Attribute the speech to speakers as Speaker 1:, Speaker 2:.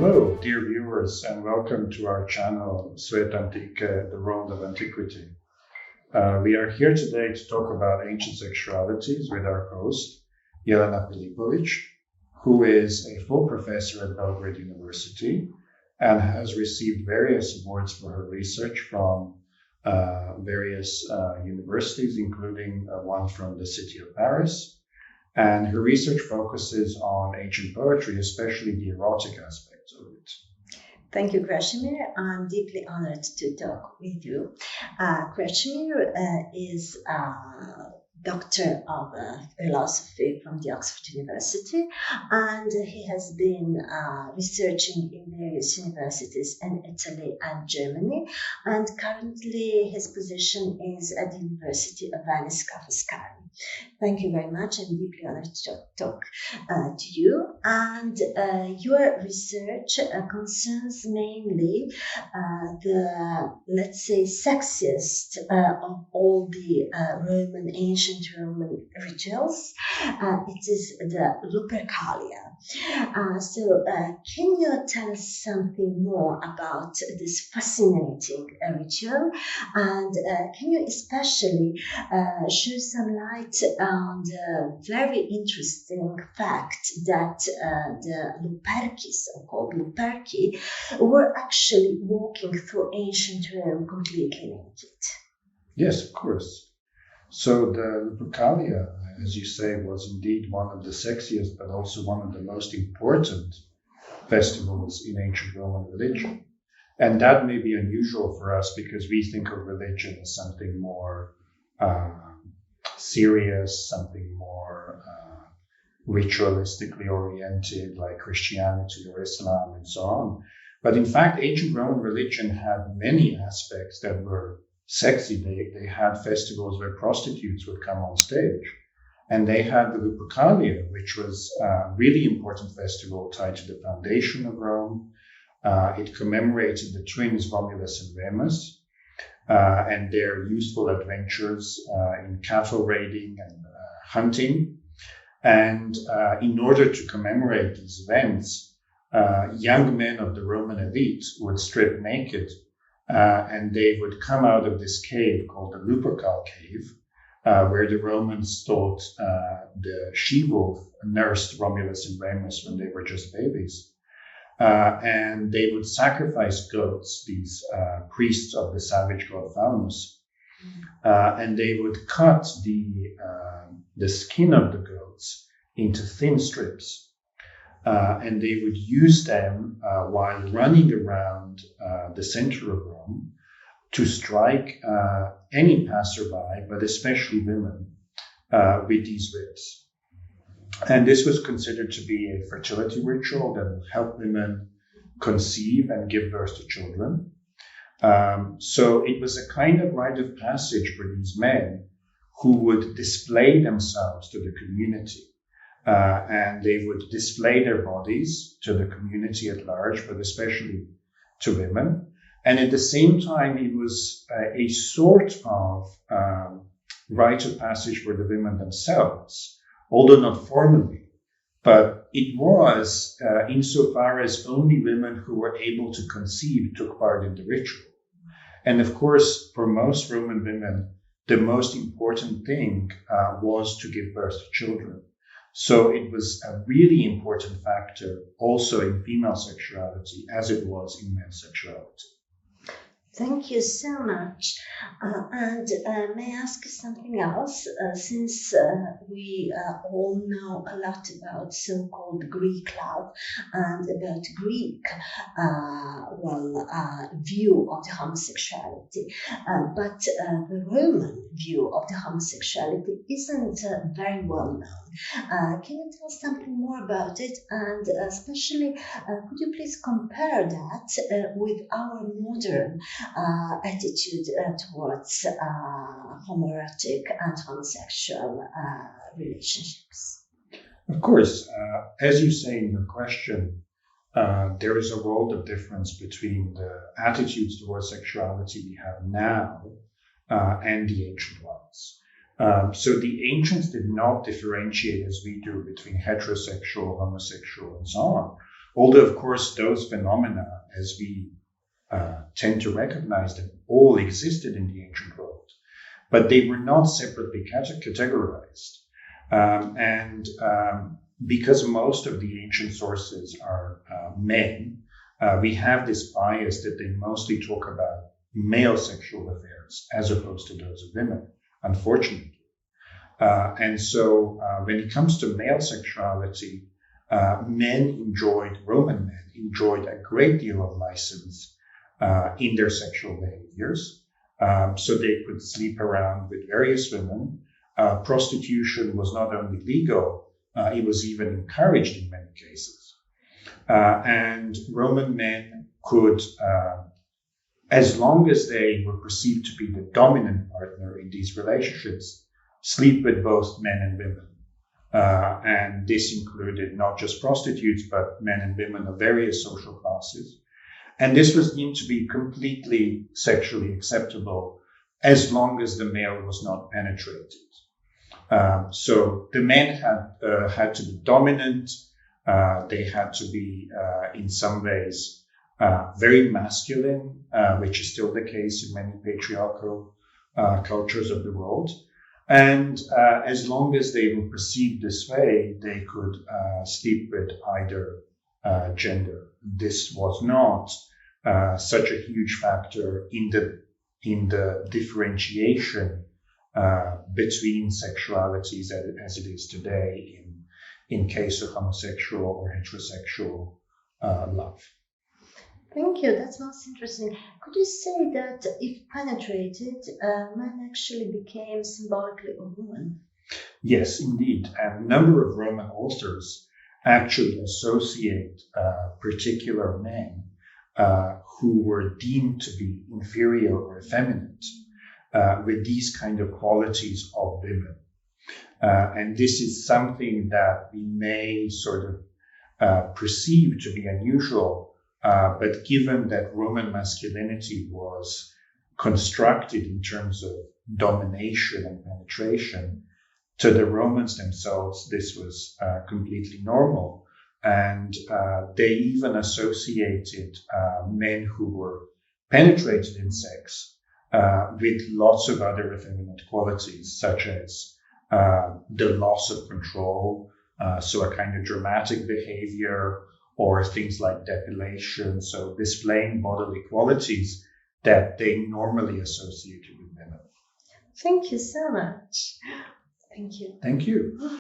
Speaker 1: Hello, dear viewers, and welcome to our channel, Svet Antike, the world of antiquity. We are here today to talk about ancient sexualities with our host, Jelena Pilipovic, who is a full professor at Belgrade University and has received various awards for her research from various universities, including one from the city of Paris. And her research focuses on ancient poetry, especially the erotic aspects of it.
Speaker 2: Thank you, Kresimir. I'm deeply honored to talk with you. Kresimir is a doctor of philosophy from the Oxford University, and he has been researching in various universities in Italy and Germany, and currently his position is at the University of Venice Ca' Foscari. Thank you very much. I'm deeply honored to talk to you. And your research concerns mainly the, let's say, sexiest of all the ancient Roman rituals. It is the Lupercalia. So can you tell us something more about this fascinating ritual? And can you especially shed some light on the very interesting fact that the Luperci, so-called Luperci, were actually walking through ancient Rome completely naked?
Speaker 1: Yes, of course. So the Lupercalia, as you say, was indeed one of the sexiest, but also one of the most important festivals in ancient Roman religion. And that may be unusual for us because we think of religion as something more serious, something more ritualistically oriented, like Christianity or Islam and so on. But in fact, ancient Roman religion had many aspects that were sexy. They had festivals where prostitutes would come on stage. And they had the Lupercalia, which was a really important festival tied to the foundation of Rome. It commemorated the twins Romulus and Remus and their useful adventures in cattle raiding and hunting. And in order to commemorate these events, young men of the Roman elite would strip naked and they would come out of this cave called the Lupercal cave, where the Romans thought the she-wolf nursed Romulus and Remus when they were just babies. And they would sacrifice goats, these priests of the savage god Faunus, and they would cut the skin of the goats into thin strips. And they would use them while running around the center of Rome to strike any passerby, but especially women, with these whips. And this was considered to be a fertility ritual that would help women conceive and give birth to children. So it was a kind of rite of passage for these men who would display themselves to the community. And they would display their bodies to the community at large, but especially to women. And at the same time, it was a sort of rite of passage for the women themselves, although not formally, but it was insofar as only women who were able to conceive took part in the ritual. And of course, for most Roman women, the most important thing was to give birth to children. So it was a really important factor also in female sexuality as it was in male sexuality.
Speaker 2: Thank you so much. And may I ask something else? Since we all know a lot about so-called Greek love and about Greek, view of the homosexuality, but the Roman view of the homosexuality isn't very well known. Can you tell us something more about it? And especially, could you please compare that with our modern attitude towards homoerotic and homosexual relationships?
Speaker 1: Of course, as you say in your question, there is a world of difference between the attitudes towards sexuality we have now and the ancient ones. So the ancients did not differentiate as we do between heterosexual, homosexual, and so on. Although, of course, those phenomena, as we tend to recognize them, all existed in the ancient world, but they were not separately categorized. Because most of the ancient sources are men, we have this bias that they mostly talk about male sexual affairs as opposed to those of women, unfortunately. And so when it comes to male sexuality, Roman men enjoyed a great deal of license in their sexual behaviors. So they could sleep around with various women. Prostitution was not only legal, it was even encouraged in many cases. And Roman men could, as long as they were perceived to be the dominant partner in these relationships, sleep with both men and women. And this included not just prostitutes, but men and women of various social classes. And this was deemed to be completely sexually acceptable as long as the male was not penetrated. So the men had to be dominant. They had to be, in some ways, very masculine, which is still the case in many patriarchal cultures of the world. And as long as they were perceived this way, they could sleep with either gender. This was not such a huge factor in the differentiation between sexualities as it is today in case of homosexual or heterosexual love.
Speaker 2: Thank you. That's most interesting. Could you say that if penetrated, man actually became symbolically a woman?
Speaker 1: Yes, indeed. And a number of Roman authors actually associate particular men who were deemed to be inferior or effeminate with these kind of qualities of women. And this is something that we may sort of perceive to be unusual. But given that Roman masculinity was constructed in terms of domination and penetration, to the Romans themselves, this was completely normal. And they even associated men who were penetrated in sex with lots of other effeminate qualities, such as the loss of control, so a kind of dramatic behavior, or things like depilation, so displaying bodily qualities that they normally associated with women.
Speaker 2: Thank you so much. Thank you.
Speaker 1: Thank you.